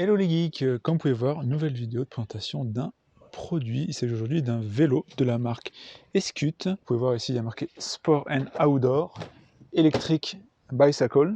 Hello les geeks, comme vous pouvez voir, nouvelle vidéo de présentation d'un produit. Il s'agit aujourd'hui d'un vélo de la marque Escute. Vous pouvez voir ici, il y a marqué Sport and Outdoor Electric Bicycle.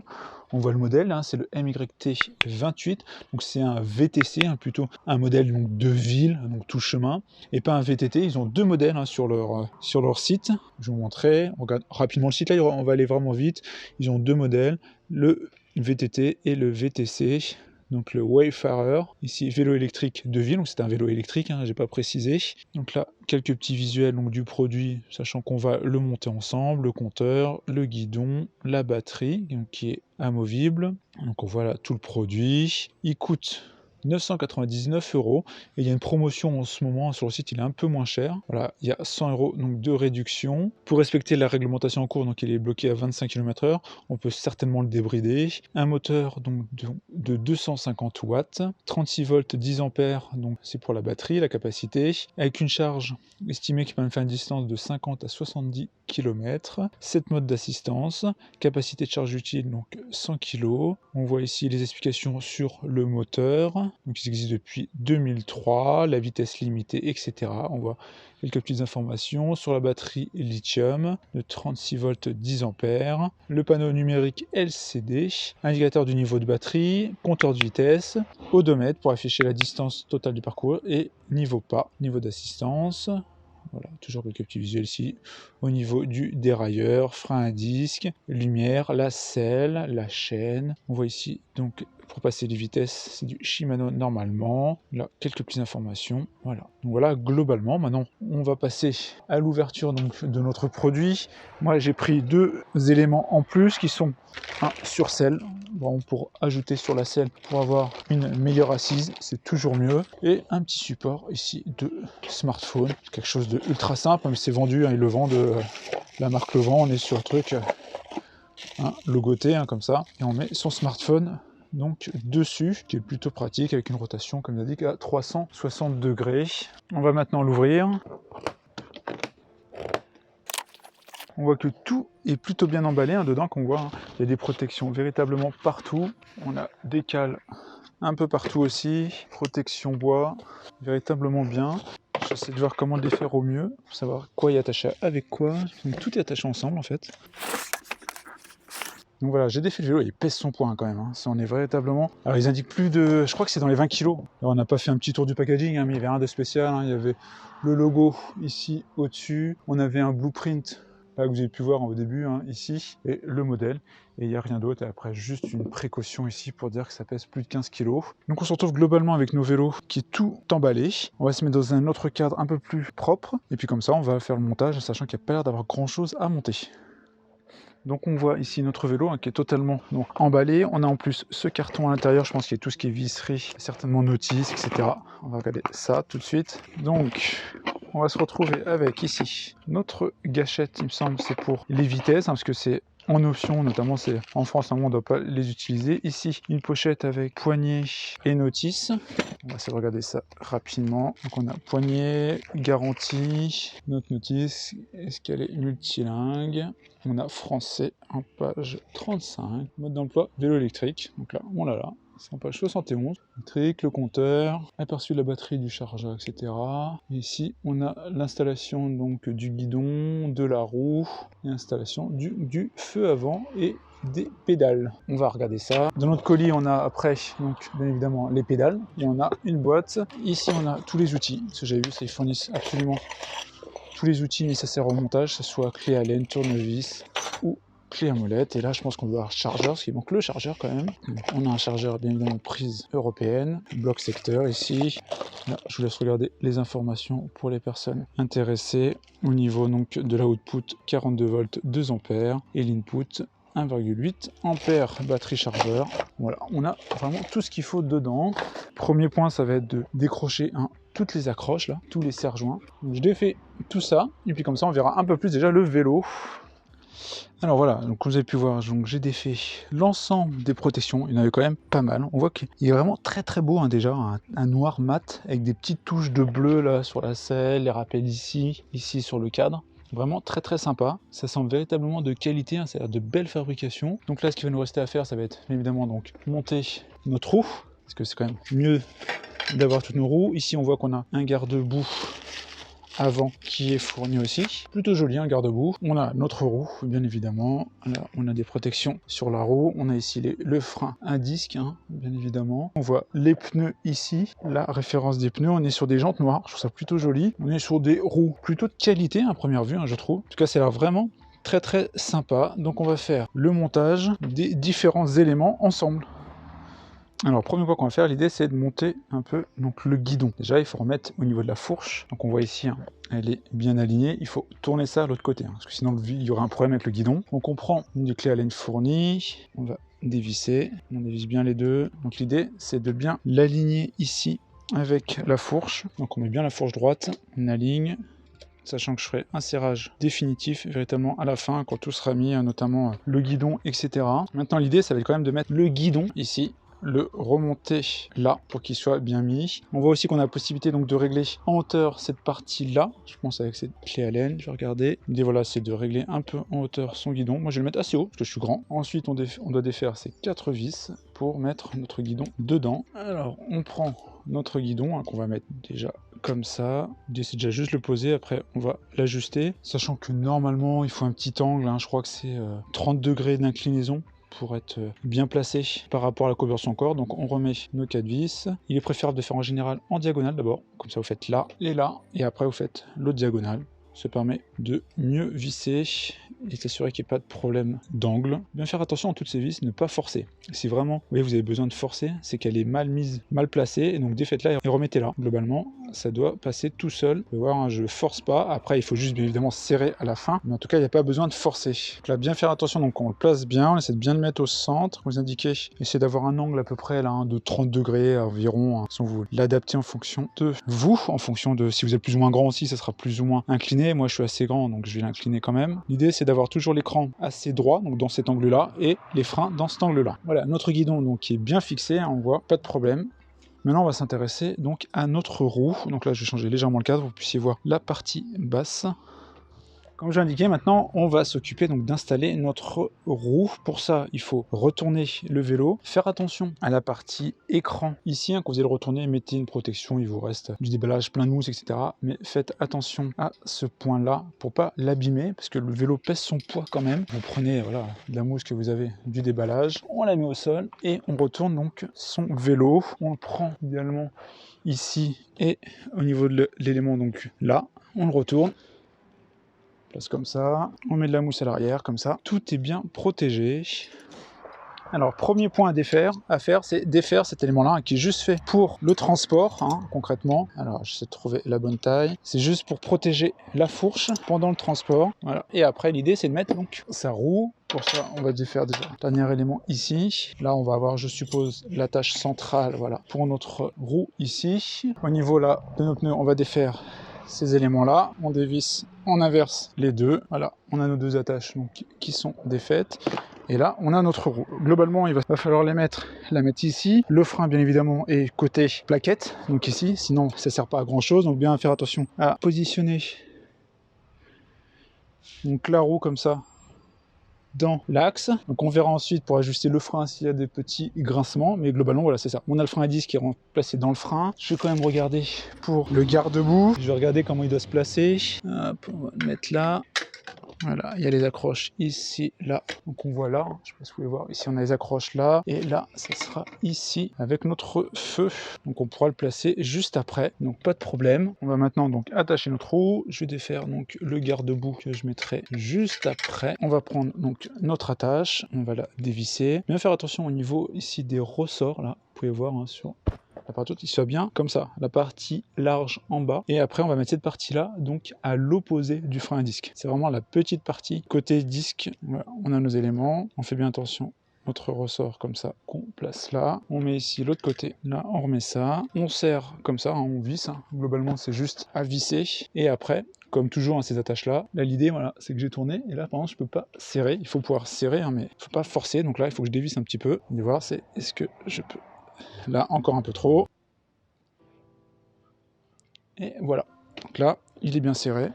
On voit le modèle, hein, c'est le MYT28. Donc c'est un VTC, hein, plutôt un modèle donc, de ville, donc tout chemin, et pas un VTT. Ils ont deux modèles hein, sur leur site. Je vais vous montrer. On regarde rapidement le site, là on va aller vraiment vite. Ils ont deux modèles, le VTT et le VTC. Donc le Wayfarer, ici vélo électrique de ville, donc c'est un vélo électrique, hein, j'ai pas précisé. Donc là, quelques petits visuels donc, du produit, sachant qu'on va le monter ensemble, le compteur, le guidon, la batterie, donc, qui est amovible. Donc on voit là tout le produit. Il coûte 999 € et il y a une promotion en ce moment sur le site, il est un peu moins cher. Voilà, il y a 100 € donc de réduction. Pour respecter la réglementation en cours, donc il est bloqué à 25 km/h, on peut certainement le débrider. Un moteur donc de 250 watts, 36 volts 10 ampères, donc c'est pour la batterie, la capacité, avec une charge estimée qui permet de faire une distance de 50 à 70 km, 7 modes d'assistance, capacité de charge utile donc 100 kg. On voit ici les explications sur le moteur. Donc ils existent depuis 2003, la vitesse limitée, etc. On voit quelques petites informations sur la batterie lithium de 36 volts 10 ampères, le panneau numérique LCD, indicateur du niveau de batterie, compteur de vitesse, odomètre pour afficher la distance totale du parcours et niveau pas, niveau d'assistance. Voilà, toujours quelques petits visuels ici au niveau du dérailleur, frein à disque, lumière, la selle, la chaîne. On voit ici donc pour passer les vitesses, c'est du Shimano normalement. Là, quelques petites informations. Voilà. Donc voilà, globalement, maintenant, on va passer à l'ouverture donc de notre produit. Moi, j'ai pris deux éléments en plus qui sont un sur selle, bon, pour ajouter sur la selle pour avoir une meilleure assise, c'est toujours mieux. Et un petit support ici de smartphone, quelque chose de ultra simple, mais c'est vendu, hein, ils le vendent, la marque le vend, on est sur le truc logoté comme ça, et on met son smartphone donc dessus, qui est plutôt pratique avec une rotation comme indiqué à 360 degrés. On va maintenant l'ouvrir. On voit que tout est plutôt bien emballé dedans, qu'on voit, il y a des protections véritablement partout. On a des cales un peu partout aussi, protection bois, véritablement bien. J'essaie de voir comment les faire au mieux, pour savoir quoi y attacher avec quoi. Donc, tout est attaché ensemble en fait. Donc voilà, j'ai défait le vélo, il pèse son poids quand même, hein. Ça en est véritablement... Alors ils indiquent plus de... Je crois que c'est dans les 20 kg. Alors on n'a pas fait un petit tour du packaging, hein, mais il y avait rien de spécial, hein. Il y avait le logo ici au-dessus, on avait un blueprint, là que vous avez pu voir au début, hein, ici, et le modèle, et il n'y a rien d'autre, et après juste une précaution ici pour dire que ça pèse plus de 15 kg. Donc on se retrouve globalement avec nos vélos qui est tout emballé. On va se mettre dans un autre cadre un peu plus propre, et puis comme ça on va faire le montage, sachant qu'il n'y a pas l'air d'avoir grand chose à monter. Donc on voit ici notre vélo qui est totalement emballé. On a en plus ce carton à l'intérieur, je pense qu'il y a tout ce qui est visserie, certainement notice, etc. On va regarder ça tout de suite. Donc on va se retrouver avec ici notre gâchette, il me semble, c'est pour les vitesses, hein, parce que c'est en option, notamment c'est en France, on ne doit pas les utiliser. Ici, une pochette avec poignée et notice. On va essayer de regarder ça rapidement. Donc on a poignée, garantie, notre notice, est-ce qu'elle est multilingue? On a français en page 35, mode d'emploi vélo électrique. Donc là, on l'a là. C'est en page 71. Électrique, le compteur, aperçu de la batterie, du chargeur, etc. Et ici, on a l'installation donc du guidon, de la roue, et l'installation du feu avant et des pédales. On va regarder ça. Dans notre colis, on a après, donc bien évidemment, les pédales. Et on a une boîte. Ici, on a tous les outils. Ce que j'avais vu, c'est qu'ils fournissent absolument tous les outils nécessaires au montage, que ce soit clé Allen, tournevis ou clé à molette. Et là, je pense qu'on doit avoir chargeur, parce qu'il manque le chargeur quand même. On a un chargeur, bien évidemment, prise européenne, bloc secteur ici. Là, je vous laisse regarder les informations pour les personnes intéressées. Au niveau donc de la output, 42 volts 2 ampères et l'input 1,8 ampères batterie chargeur. Voilà, on a vraiment tout ce qu'il faut dedans. Premier point, ça va être de décrocher toutes les accroches là, tous les serre-joints. Je défais tout ça et puis comme ça on verra un peu plus déjà le vélo. Alors voilà, donc comme vous avez pu voir, j'ai défait l'ensemble des protections, il y en avait quand même pas mal. On voit qu'il est vraiment très très beau hein, déjà, un noir mat avec des petites touches de bleu là sur la selle, les rappels ici sur le cadre. Vraiment très très sympa, ça semble véritablement de qualité, hein, ça a l'air de belle fabrication. Donc là ce qui va nous rester à faire, ça va être évidemment donc monter notre roue. parce que c'est quand même mieux d'avoir toutes nos roues. Ici on voit qu'on a un garde-boue avant qui est fourni aussi. Plutôt joli, un garde-boue. On a notre roue, bien évidemment. Là, on a des protections sur la roue. On a ici le frein à disque, hein, bien évidemment. On voit les pneus ici. La référence des pneus, on est sur des jantes noires. Je trouve ça plutôt joli. On est sur des roues plutôt de qualité, à première vue, hein, je trouve. En tout cas, ça a l'air vraiment très sympa. Donc on va faire le montage des différents éléments ensemble. Alors, premier point qu'on va faire, l'idée c'est de monter un peu donc, le guidon. Déjà, il faut remettre au niveau de la fourche. Donc, on voit ici, hein, elle est bien alignée. Il faut tourner ça à l'autre côté, hein, parce que sinon, il y aura un problème avec le guidon. Donc, on prend une clé Allen fournie. On va dévisser. On dévisse bien les deux. Donc, l'idée, c'est de bien l'aligner ici avec la fourche. Donc, on met bien la fourche droite. On aligne. Sachant que je ferai un serrage définitif véritablement à la fin, quand tout sera mis, notamment le guidon, etc. Maintenant, l'idée, ça va être quand même de mettre le guidon ici, le remonter là pour qu'il soit bien mis. On voit aussi qu'on a la possibilité donc de régler en hauteur cette partie là, je pense avec cette clé Allen, je vais regarder. L'idée voilà, c'est de régler un peu en hauteur son guidon. Moi je vais le mettre assez haut parce que je suis grand. Ensuite on doit défaire ces 4 vis pour mettre notre guidon dedans. Alors on prend notre guidon, hein, qu'on va mettre déjà comme ça. L'idée c'est déjà juste le poser, après on va l'ajuster, sachant que normalement il faut un petit angle, hein, je crois que c'est 30 degrés d'inclinaison pour être bien placé par rapport à la couverture de son corps. Donc on remet nos 4 vis. Il est préférable de faire en général en diagonale d'abord, comme ça vous faites là, et après vous faites l'autre diagonale. Ça permet de mieux visser et s'assurer qu'il n'y ait pas de problème d'angle. Bien faire attention à toutes ces vis, ne pas forcer. Si vraiment vous avez besoin de forcer, c'est qu'elle est mal mise, mal placée, et donc défaites-la et remettez-la. Globalement, ça doit passer tout seul. Vous pouvez voir, hein, je force pas. Après, il faut juste bien évidemment serrer à la fin, mais en tout cas, il n'y a pas besoin de forcer. Donc là, bien faire attention, donc on le place bien, on essaie de bien le mettre au centre. Vous indiquez, essayez d'avoir un angle à peu près là, hein, de 30 degrés environ, hein, si vous l'adaptez en fonction de vous, en fonction de si vous êtes plus ou moins grand aussi, ça sera plus ou moins incliné. Moi je suis assez grand donc je vais l'incliner quand même. L'idée c'est d'avoir toujours l'écran assez droit, donc dans cet angle là, et les freins dans cet angle là. Voilà, notre guidon donc qui est bien fixé, hein, on voit, pas de problème. Maintenant on va s'intéresser donc à notre roue. Donc là je vais changer légèrement le cadre, vous puissiez voir la partie basse. Comme je l'ai indiqué, maintenant on va s'occuper donc d'installer notre roue. Pour ça, il faut retourner le vélo, faire attention à la partie écran. Ici, hein, quand vous allez le retourner, mettez une protection, il vous reste du déballage, plein de mousse, etc. Mais faites attention à ce point-là pour pas l'abîmer, parce que le vélo pèse son poids quand même. Vous prenez voilà, de la mousse que vous avez, du déballage, on la met au sol et on retourne donc son vélo. On le prend idéalement ici et au niveau de l'élément donc là, on le retourne. Place comme ça, on met de la mousse à l'arrière, comme ça, tout est bien protégé. Alors, premier point à faire, c'est défaire cet élément-là, hein, qui est juste fait pour le transport, hein, concrètement. Alors, j'essaie de trouver la bonne taille. C'est juste pour protéger la fourche pendant le transport. Voilà. Et après, l'idée, c'est de mettre donc sa roue. Pour ça, on va défaire déjà le dernier élément ici. Là, on va avoir, je suppose, l'attache centrale, voilà, pour notre roue ici. Au niveau là de nos pneus, on va défaire ces éléments-là, on dévisse, on inverse les deux. Voilà, on a nos deux attaches donc, qui sont défaites. Et là, on a notre roue. Globalement, il va falloir la mettre ici. Le frein, bien évidemment, est côté plaquette, donc ici. Sinon, ça ne sert pas à grand-chose. Donc, bien faire attention à positionner donc, la roue comme ça dans l'axe. Donc on verra ensuite pour ajuster le frein s'il y a des petits grincements, mais globalement voilà, c'est ça. On a le frein à disque qui est placé dans le frein. Je vais quand même regarder pour le garde-boue. Je vais regarder comment il doit se placer. Hop, on va le mettre là. Voilà, il y a les accroches ici, là. Donc on voit là, je sais pas si vous pouvez voir, ici on a les accroches là, et là, ça sera ici avec notre feu. Donc on pourra le placer juste après, donc pas de problème. On va maintenant donc attacher notre roue. Je vais défaire donc le garde-boue que je mettrai juste après. On va prendre donc notre attache, on va la dévisser. Bien faire attention au niveau ici des ressorts, là, vous pouvez voir hein, sur la partie haute, il soit bien comme ça, la partie large en bas, et après on va mettre cette partie là donc à l'opposé du frein à disque. C'est vraiment la petite partie côté disque. Voilà, on a nos éléments, on fait bien attention, notre ressort comme ça qu'on place là, on met ici l'autre côté, là on remet ça, on serre comme ça, hein, on visse, hein. Globalement c'est juste à visser, et après comme toujours à ces attaches là, l'idée voilà, c'est que j'ai tourné, et là par exemple je peux pas serrer, il faut pouvoir serrer hein, mais il faut pas forcer, donc là il faut que je dévisse un petit peu, et voir c'est est-ce que je peux. Là, encore un peu trop. Et voilà. Donc là, il est bien serré.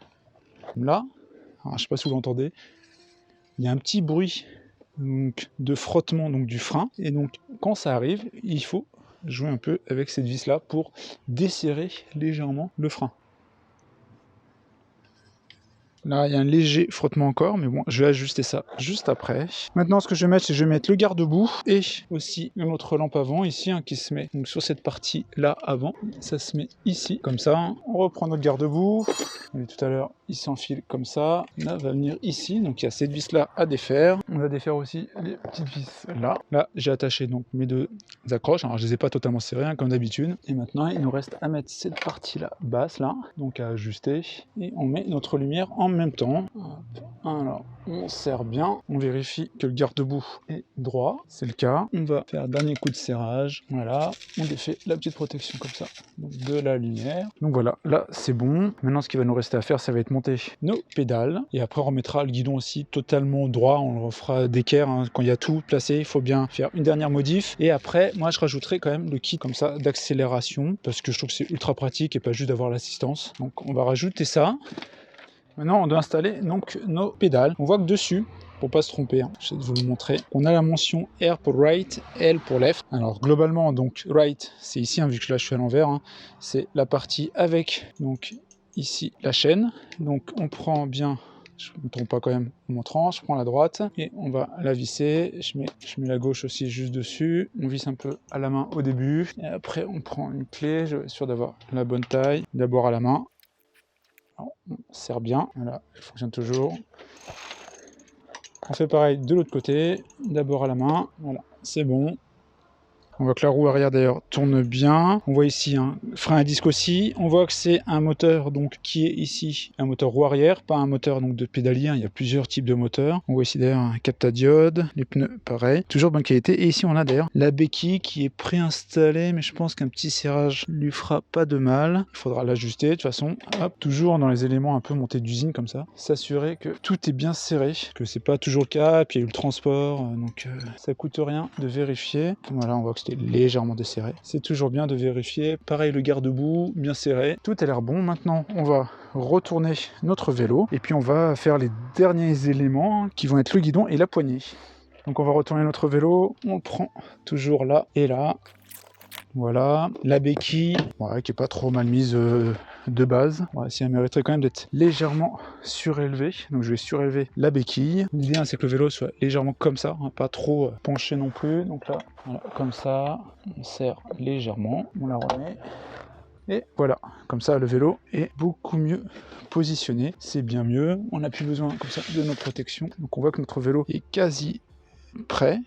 Comme là. Alors, je ne sais pas si vous l'entendez. Il y a un petit bruit donc, de frottement donc, du frein. Et donc, quand ça arrive, il faut jouer un peu avec cette vis là pour desserrer légèrement le frein. Là, il y a un léger frottement encore, mais bon, je vais ajuster ça juste après. Maintenant, ce que je vais mettre, c'est que je vais mettre le garde-boue et aussi une autre lampe avant ici qui se met donc sur cette partie-là avant. Ça se met ici, comme ça. On reprend notre garde-boue. Tout à l'heure, il s'enfile comme ça. Là, va venir ici. Donc, il y a cette vis-là à défaire. On va défaire aussi les petites vis là. Là, j'ai attaché donc mes deux accroches. Alors, je les ai pas totalement serrées, comme d'habitude. Et maintenant, il nous reste à mettre cette partie-là basse, là. Donc, à ajuster. Et on met notre lumière en même temps. Alors, on serre bien, on vérifie que le garde-boue est droit, c'est le cas. On va faire un dernier coup de serrage, voilà, on défait la petite protection comme ça, donc de la lumière. Donc voilà, là c'est bon. Maintenant ce qui va nous rester à faire, ça va être monter nos pédales, et après on remettra le guidon aussi totalement droit, on le refera d'équerre, quand il y a tout placé, il faut bien faire une dernière modif, et après moi je rajouterai quand même le kit comme ça d'accélération, parce que je trouve que c'est ultra pratique et pas juste d'avoir l'assistance. Donc on va rajouter ça. Maintenant, on doit installer donc nos pédales. On voit que dessus, pour pas se tromper, je vais vous le montrer, on a la mention R pour right, L pour left. Alors globalement, donc right, c'est ici, vu que là je suis à l'envers, c'est la partie avec donc ici la chaîne. Donc on prend bien, je ne me trompe pas quand même en montrant, je prends la droite et on va la visser. Je mets la gauche aussi juste dessus. On visse un peu à la main au début et après on prend une clé. Je vais être sûr d'avoir la bonne taille. D'abord à la main. Alors, on serre bien, voilà, elle fonctionne toujours. On fait pareil de l'autre côté, d'abord à la main, voilà, c'est bon. On voit que la roue arrière d'ailleurs tourne bien. On voit ici un frein à disque aussi. On voit que c'est un moteur donc qui est ici un moteur roue arrière, pas un moteur donc de pédalier. Il y a plusieurs types de moteurs. On voit ici d'ailleurs un captadiode, les pneus pareil, toujours bonne qualité. Et ici on a d'ailleurs la béquille qui est préinstallée, mais je pense qu'un petit serrage lui fera pas de mal. Il faudra l'ajuster de toute façon. Hop, toujours dans les éléments un peu montés d'usine comme ça. S'assurer que tout est bien serré, que c'est pas toujours le cas. Puis il y a eu le transport, donc ça coûte rien de vérifier. Voilà, on voit que légèrement desserré. C'est toujours bien de vérifier. Pareil, le garde-boue, bien serré. Tout a l'air bon. Maintenant, on va retourner notre vélo et puis on va faire les derniers éléments qui vont être le guidon et la poignée. Donc on va retourner notre vélo. On le prend toujours là et là. Voilà, la béquille, ouais, qui est pas trop mal mise de base. Ouais, si elle mériterait quand même d'être légèrement surélevée. Donc je vais surélever la béquille. L'idée c'est que le vélo soit légèrement comme ça, pas trop penché non plus. Donc là, voilà, comme ça, on serre légèrement, on la remet. Et voilà, comme ça le vélo est beaucoup mieux positionné. C'est bien mieux. On n'a plus besoin comme ça de nos protections. Donc on voit que notre vélo est quasi prêt.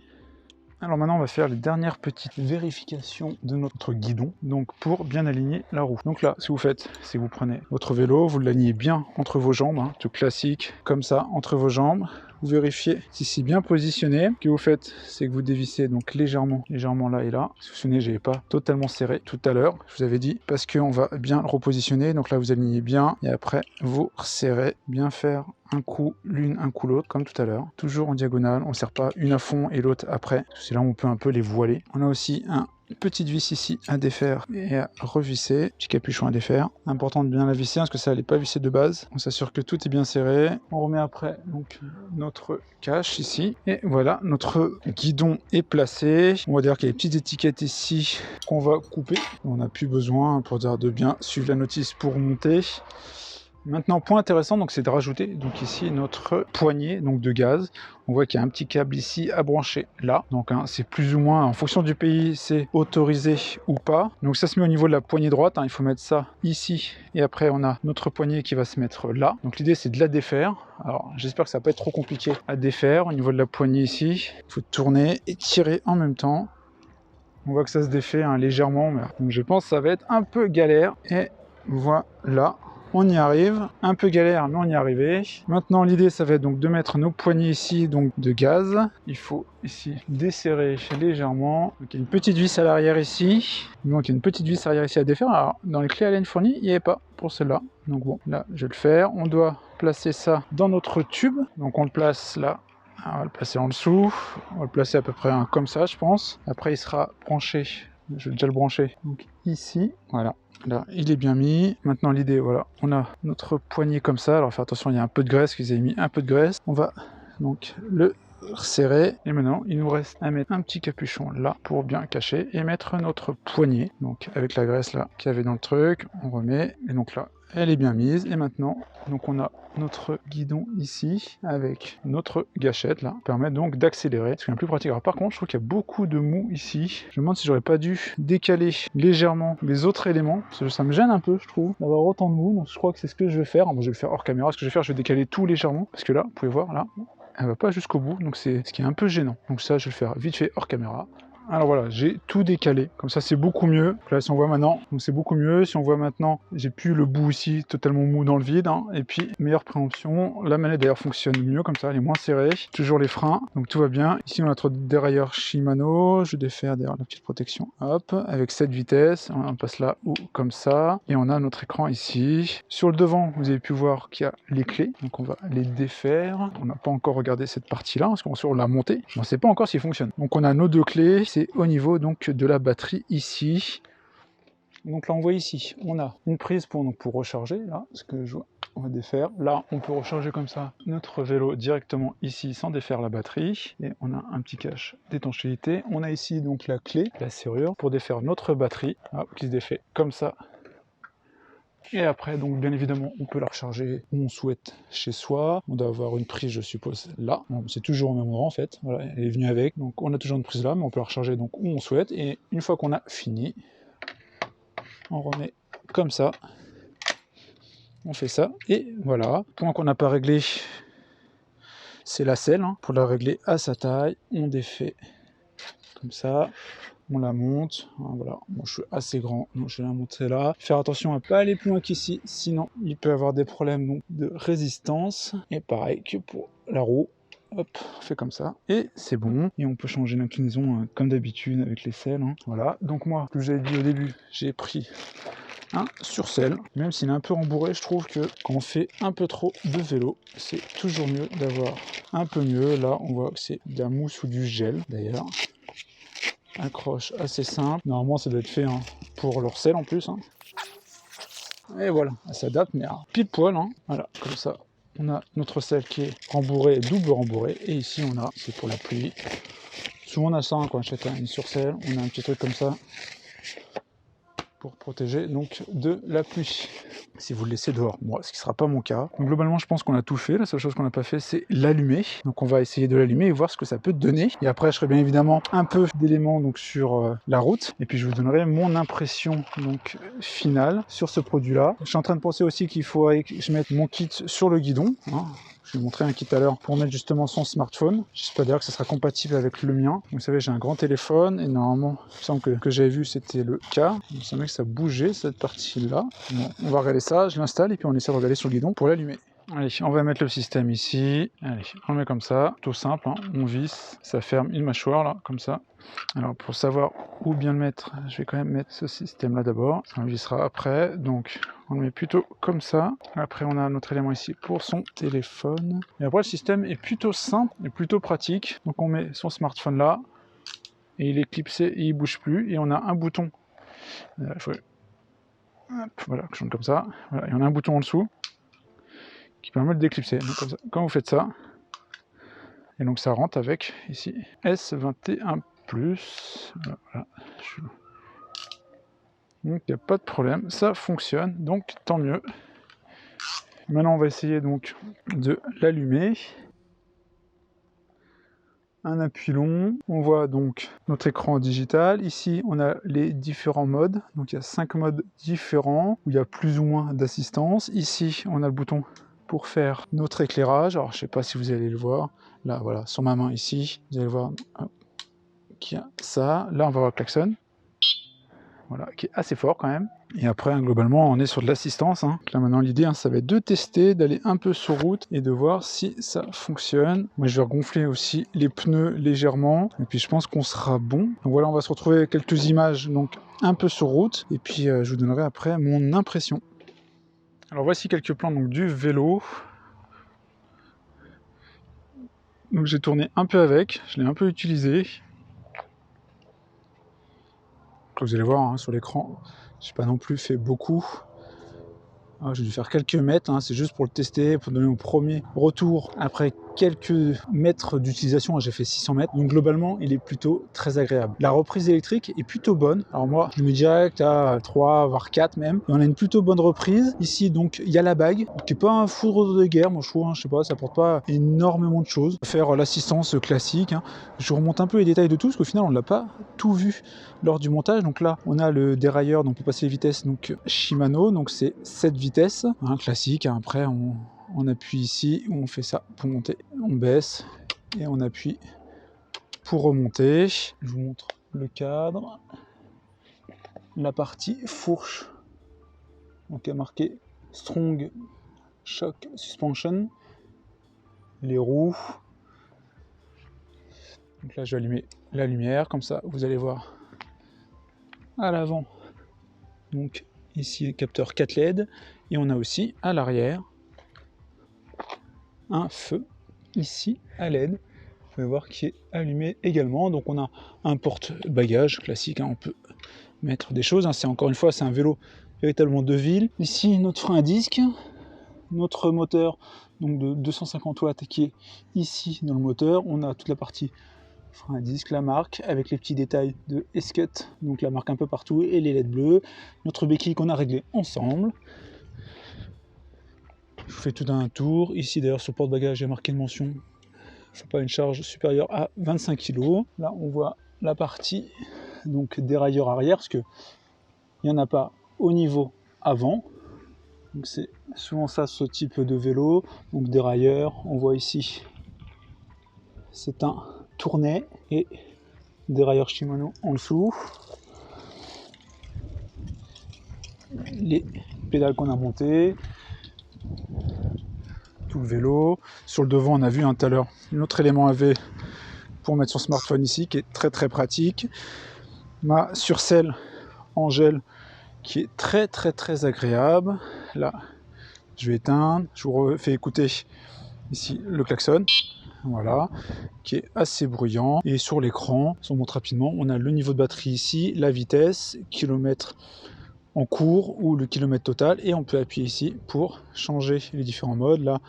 Alors maintenant on va faire les dernières petites vérifications de notre guidon, donc pour bien aligner la roue. Donc là, ce que vous faites, c'est que vous prenez votre vélo, vous l'alignez bien entre vos jambes, tout classique, comme ça, entre vos jambes. Vous vérifiez si c'est bien positionné. Ce que vous faites, c'est que vous dévissez donc légèrement là et là. Si vous vous souvenez, je n'avais pas totalement serré tout à l'heure, je vous avais dit, parce qu'on va bien le repositionner. Donc là, vous alignez bien et après, vous resserrez, bien faire un coup l'une, un coup l'autre, comme tout à l'heure. Toujours en diagonale, on ne serre pas une à fond et l'autre après. C'est là où on peut un peu les voiler. On a aussi un petite vis ici à défaire et à revisser, petit capuchon à défaire. Important de bien la visser parce que ça n'est pas vissé de base. On s'assure que tout est bien serré. On remet après donc notre cache ici et voilà, notre guidon est placé. On va dire qu'il y a des petites étiquettes ici qu'on va couper. On n'a plus besoin pour dire de bien suivre la notice pour monter. Maintenant, point intéressant, donc c'est de rajouter donc ici notre poignée donc de gaz. On voit qu'il y a un petit câble ici à brancher là. Donc c'est plus ou moins en fonction du pays, c'est autorisé ou pas. Donc ça se met au niveau de la poignée droite. Il faut mettre ça ici et après on a notre poignée qui va se mettre là. Donc l'idée c'est de la défaire. Alors j'espère que ça va pas être trop compliqué à défaire au niveau de la poignée ici. Il faut tourner et tirer en même temps. On voit que ça se défait légèrement, mais donc je pense que ça va être un peu galère. Et voilà. On y arrive, un peu galère mais on y est arrivé. Maintenant l'idée ça va être donc de mettre nos poignées ici donc de gaz. Il faut ici desserrer légèrement. Donc il y a une petite vis à l'arrière ici. Donc il y a une petite vis arrière ici à défaire. Alors dans les clés à laine fournies, il n'y avait pas pour celle-là. Donc bon, là je vais le faire. On doit placer ça dans notre tube. Donc on le place là. Alors, on va le placer en dessous. On va le placer à peu près comme ça je pense. Après il sera branché. Je vais déjà le brancher. Donc ici, voilà. Là, il est bien mis. Maintenant, l'idée, voilà, on a notre poignet comme ça. Alors, faites attention, il y a un peu de graisse, qu'ils aient mis un peu de graisse. On va donc le serré. Et maintenant, il nous reste à mettre un petit capuchon là pour bien cacher et mettre notre poignée. Donc avec la graisse là qu'il y avait dans le truc, on remet. Et donc là, elle est bien mise. Et maintenant, donc on a notre guidon ici avec notre gâchette là, permet donc d'accélérer, ce qui est plus pratique. Alors par contre, je trouve qu'il y a beaucoup de mou ici. Je me demande si j'aurais pas dû décaler légèrement les autres éléments, parce que ça me gêne un peu, je trouve, d'avoir autant de mou. Donc je crois que c'est ce que je vais faire. Bon, je vais le faire hors caméra. Ce que je vais faire, je vais décaler tout légèrement, parce que là, vous pouvez voir là, elle va pas jusqu'au bout, donc c'est ce qui est un peu gênant. Donc ça, je vais le faire vite fait hors caméra. Alors voilà, j'ai tout décalé, comme ça c'est beaucoup mieux. Donc là, si on voit maintenant, donc c'est beaucoup mieux. Si on voit maintenant, j'ai plus le bout ici totalement mou dans le vide, hein. Et puis meilleure préemption, la manette d'ailleurs fonctionne mieux comme ça, elle est moins serrée. Toujours les freins, donc tout va bien. Ici on a notre dérailleur Shimano, je défaire d'ailleurs la petite protection, hop, avec 7 vitesses, on passe là ou comme ça. Et on a notre écran ici. Sur le devant, vous avez pu voir qu'il y a les clés, donc on va les défaire. On n'a pas encore regardé cette partie-là, parce qu'on l'a montée. On ne sait pas encore s'il fonctionne. Donc on a nos deux clés. C'est au niveau donc de la batterie ici. Donc là on voit ici, on a une prise pour recharger, là, ce que je vois, on va défaire. Là on peut recharger comme ça notre vélo directement ici sans défaire la batterie. Et on a un petit cache d'étanchéité. On a ici donc la clé, la serrure, pour défaire notre batterie, qui se défait comme ça. Et après, donc bien évidemment, on peut la recharger où on souhaite chez soi. On doit avoir une prise, je suppose, là. Bon, c'est toujours au même endroit en fait. Voilà, elle est venue avec. Donc on a toujours une prise là, mais on peut la recharger donc où on souhaite. Et une fois qu'on a fini, on remet comme ça. On fait ça. Et voilà. Point qu'on n'a pas réglé, c'est la selle. Hein. Pour la régler à sa taille, on défait comme ça. On la monte, voilà, moi je suis assez grand, donc je vais la monter là. Faire attention à ne pas aller plus loin qu'ici, sinon il peut y avoir des problèmes donc, de résistance. Et pareil que pour la roue, hop, on fait comme ça, et c'est bon. Et on peut changer l'inclinaison comme d'habitude avec les selles, hein. Voilà, donc moi, comme j'avais dit au début, j'ai pris un sur-selle, même s'il est un peu rembourré, je trouve que quand on fait un peu trop de vélo, c'est toujours mieux d'avoir un peu mieux. Là, on voit que c'est de la mousse ou du gel d'ailleurs. Accroche assez simple, normalement ça doit être fait pour leur selle en plus, hein. Et voilà, elle s'adapte mais pile poil, hein. Voilà, comme ça on a notre selle qui est rembourrée, double rembourrée, et ici on a, c'est pour la pluie, souvent on a ça, hein, quand on achète une sur-selle, on a un petit truc comme ça pour protéger donc de la pluie si vous le laissez dehors. Moi, ce qui ne sera pas mon cas. Donc, globalement, je pense qu'on a tout fait. La seule chose qu'on n'a pas fait, c'est l'allumer. Donc on va essayer de l'allumer et voir ce que ça peut donner. Et après, je ferai bien évidemment un peu d'éléments donc sur la route. Et puis je vous donnerai mon impression donc finale sur ce produit-là. Je suis en train de penser aussi qu'il faudrait que je mette mon kit sur le guidon, hein. Je vais vous montrer un kit tout à l'heure pour mettre justement son smartphone. J'espère d'ailleurs que ça sera compatible avec le mien. Vous savez, j'ai un grand téléphone et normalement, il me semble que j'avais vu c'était le cas. Il me semblait que ça bougeait cette partie-là. Bon, on va regarder ça, je l'installe et puis on essaie de regarder sur le guidon pour l'allumer. Allez, on va mettre le système ici. Allez, on le met comme ça, tout simple, hein. On visse, ça ferme une mâchoire là, comme ça. Alors pour savoir où bien le mettre, je vais quand même mettre ce système là d'abord, ça vissera après, donc on le met plutôt comme ça. Après on a notre élément ici pour son téléphone. Et après le système est plutôt simple et plutôt pratique. Donc on met son smartphone là, et il est clipsé et il bouge plus, et on a un bouton. Voilà, je comme ça, voilà, et on a un bouton en dessous qui permet de déclipser. Donc comme ça, quand vous faites ça, et donc ça rentre avec ici S21+. Voilà. Donc il n'y a pas de problème, ça fonctionne, donc tant mieux. Maintenant on va essayer donc de l'allumer. Un appui long, on voit donc notre écran digital. Ici on a les différents modes, donc il y a 5 modes différents où il y a plus ou moins d'assistance. Ici on a le bouton pour faire notre éclairage. Alors je ne sais pas si vous allez le voir, là voilà, sur ma main ici, vous allez voir qu'il y a ça. Là on va voir le klaxon, voilà, qui est assez fort quand même. Et après, globalement, on est sur de l'assistance, hein. Là maintenant, l'idée, ça va être de tester, d'aller un peu sur route et de voir si ça fonctionne. Moi, je vais regonfler aussi les pneus légèrement, et puis je pense qu'on sera bon. Donc voilà, on va se retrouver avec quelques images, donc un peu sur route, et puis je vous donnerai après mon impression. Alors voici quelques plans donc, du vélo. Donc j'ai tourné un peu avec, je l'ai un peu utilisé. Comme vous allez voir, hein, sur l'écran, je n'ai pas non plus fait beaucoup. J'ai dû faire quelques mètres, hein, c'est juste pour le tester, pour donner mon premier retour après quelques mètres d'utilisation, j'ai fait 600 mètres, donc globalement il est plutôt très agréable. La reprise électrique est plutôt bonne, alors moi je me dirais que à 3 voire 4 même, et on a une plutôt bonne reprise. Ici donc il y a la bague, qui n'est pas un foudre de guerre, moi je trouve, je sais pas, ça apporte pas énormément de choses. Faire l'assistance classique, je vous remonte un peu les détails de tout, parce qu'au final on ne l'a pas tout vu lors du montage. Donc là on a le dérailleur, donc pour passer les vitesses, donc Shimano, donc c'est 7 vitesses, classique, après on appuie ici, on fait ça pour monter, on baisse et on appuie pour remonter. Je vous montre le cadre, la partie fourche, donc il y a marqué Strong Shock Suspension, les roues. Donc là je vais allumer la lumière, comme ça vous allez voir à l'avant, donc ici le capteur 4 LED, et on a aussi à l'arrière un feu ici à LED, vous pouvez voir qui est allumé également. Donc on a un porte-bagages classique, on peut mettre des choses, c'est encore une fois c'est un vélo véritablement de ville. Ici notre frein à disque, notre moteur donc de 250 watts qui est ici dans le moteur. On a toute la partie frein à disque, la marque avec les petits détails de Escut, donc la marque un peu partout, et les LED bleus. Notre béquille qu'on a réglé ensemble. Je vous fais tout un tour. Ici d'ailleurs sur le porte-bagages j'ai marqué une mention, il ne faut pas une charge supérieure à 25 kg. Là on voit la partie donc dérailleur arrière, parce qu'il n'y en a pas au niveau avant. Donc c'est souvent ça, ce type de vélo. Donc dérailleur, on voit ici c'est un tournet et dérailleur Shimano en dessous. Les pédales qu'on a montées, tout le vélo. Sur le devant on a vu tout à l'heure un autre élément AV pour mettre son smartphone ici, qui est très très pratique. Ma surcelle en gel qui est très très très agréable. Là je vais éteindre, je vous fais écouter ici le klaxon, voilà, qui est assez bruyant. Et sur l'écran, si on montre rapidement, on a le niveau de batterie ici, la vitesse, kilomètres en cours ou le kilomètre total, et on peut appuyer ici pour changer les différents modes. Là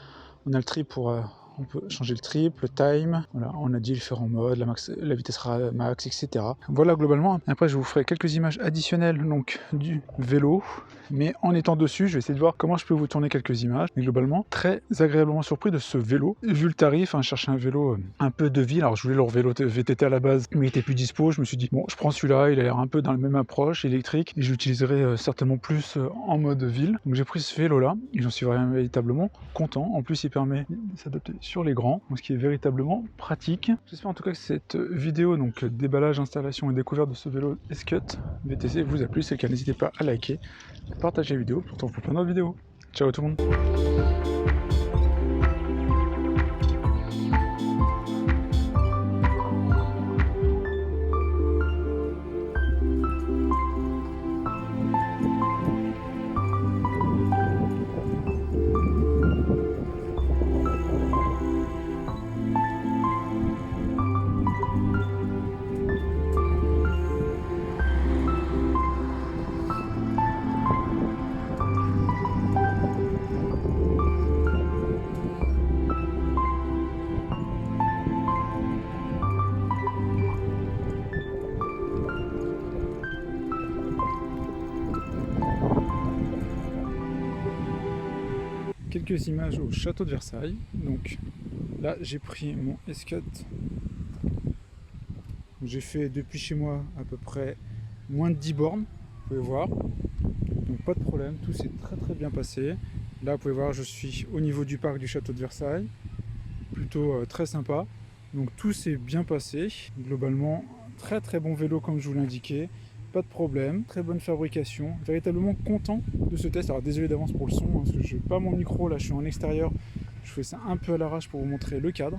on a le tri pour on peut changer le trip, le time, voilà, on a dit différents modes, la vitesse max, etc. Voilà globalement. Après je vous ferai quelques images additionnelles donc du vélo, mais en étant dessus je vais essayer de voir comment je peux vous tourner quelques images. Mais globalement très agréablement surpris de ce vélo. Vu le tarif, je cherchais un vélo un peu de ville, alors je voulais leur vélo VTT à la base, mais il était plus dispo. Je me suis dit bon, je prends celui-là, il a l'air un peu dans la même approche électrique, et je l'utiliserai certainement plus en mode ville. Donc j'ai pris ce vélo là, et j'en suis véritablement content. En plus il permet de s'adapter sur l'écran, ce qui est véritablement pratique. J'espère en tout cas que cette vidéo, donc déballage, installation et découverte de ce vélo Escut VTC vous a plu. Si c'est le cas, n'hésitez pas à liker, à partager la vidéo, pour plein d'autres vidéos. Ciao tout le monde. Quelques images au château de Versailles. Donc là j'ai pris mon Escut, j'ai fait depuis chez moi à peu près moins de 10 bornes, vous pouvez voir, donc pas de problème, tout s'est très très bien passé. Là vous pouvez voir, je suis au niveau du parc du château de Versailles, plutôt très sympa, donc tout s'est bien passé. Globalement très très bon vélo comme je vous l'indiquais, pas de problème, très bonne fabrication, véritablement content de ce test. Alors désolé d'avance pour le son, parce que je n'ai pas mon micro, là je suis en extérieur, je fais ça un peu à l'arrache pour vous montrer le cadre.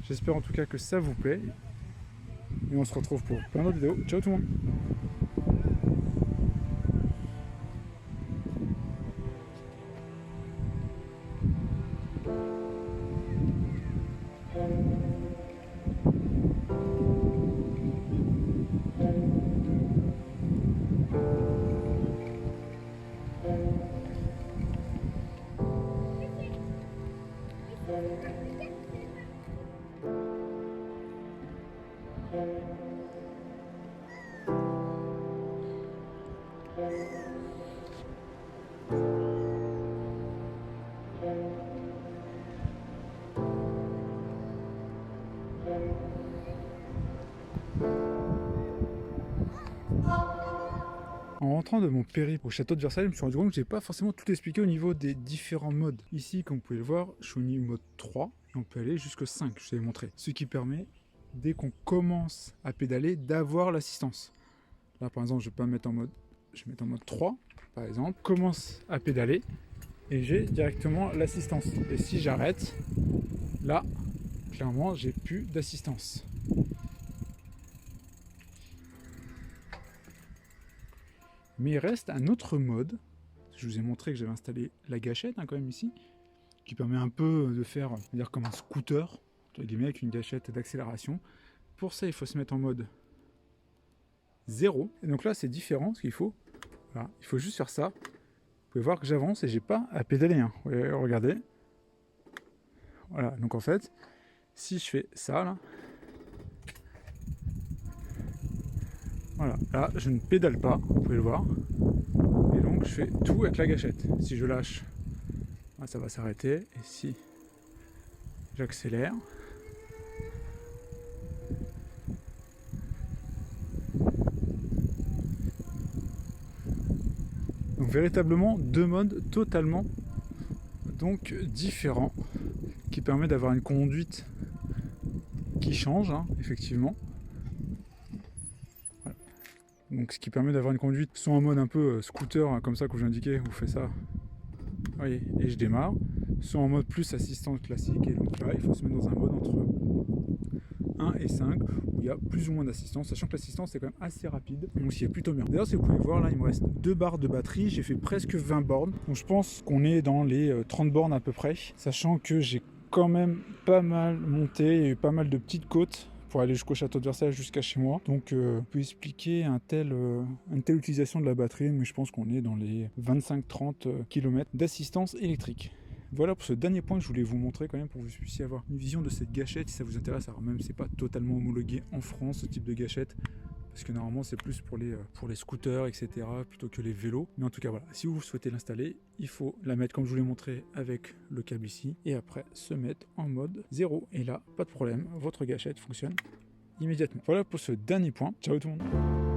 J'espère en tout cas que ça vous plaît, et on se retrouve pour plein d'autres vidéos. Ciao tout le monde. En rentrant de mon périple au château de Versailles, je me suis rendu compte que j'ai pas forcément tout expliqué au niveau des différents modes. Ici, comme vous pouvez le voir, je suis au niveau mode 3 et on peut aller jusqu'au 5, je vous avais montré. Ce qui permet, dès qu'on commence à pédaler, d'avoir l'assistance. Là, par exemple, je vais mettre en mode 3, par exemple, commence à pédaler et j'ai directement l'assistance. Et si j'arrête, là, clairement, j'ai plus d'assistance. Mais il reste un autre mode. Je vous ai montré que j'avais installé la gâchette quand même ici, qui permet un peu de faire, dire comme un scooter, avec une gâchette d'accélération. Pour ça, il faut se mettre en mode 0. Et donc là, c'est différent, ce qu'il faut. Voilà, il faut juste faire ça. Vous pouvez voir que j'avance et j'ai pas à pédaler. Hein. Regardez. Voilà, donc en fait, si je fais ça là, voilà, là je ne pédale pas, vous pouvez le voir. Et donc je fais tout avec la gâchette. Si je lâche, ça va s'arrêter. Et si j'accélère, donc véritablement deux modes totalement donc différents, qui permet d'avoir une conduite qui change, hein, effectivement. Voilà. Donc ce qui permet d'avoir une conduite soit en mode un peu scooter, hein, comme ça que je vous indiquais, vous faites ça, voyez, et je démarre, soit en mode plus assistance classique, et donc là il faut se mettre dans un mode entre 1 et 5, où il y a plus ou moins d'assistance, sachant que l'assistance est quand même assez rapide, donc c'est plutôt bien. D'ailleurs, si vous pouvez voir, là il me reste 2 barres de batterie, j'ai fait presque 20 bornes, donc je pense qu'on est dans les 30 bornes à peu près, sachant que j'ai quand même pas mal monté, il y a eu pas mal de petites côtes pour aller jusqu'au château de Versailles, jusqu'à chez moi. Donc, on peut expliquer une telle utilisation de la batterie, mais je pense qu'on est dans les 25-30 km d'assistance électrique. Voilà pour ce dernier point que je voulais vous montrer quand même, pour que vous puissiez avoir une vision de cette gâchette si ça vous intéresse. Alors même c'est pas totalement homologué en France ce type de gâchette, parce que normalement c'est plus pour les scooters, etc., plutôt que les vélos. Mais en tout cas voilà, si vous souhaitez l'installer, il faut la mettre comme je vous l'ai montré avec le câble ici, et après se mettre en mode 0. Et là, pas de problème, votre gâchette fonctionne immédiatement. Voilà pour ce dernier point. Ciao tout le monde.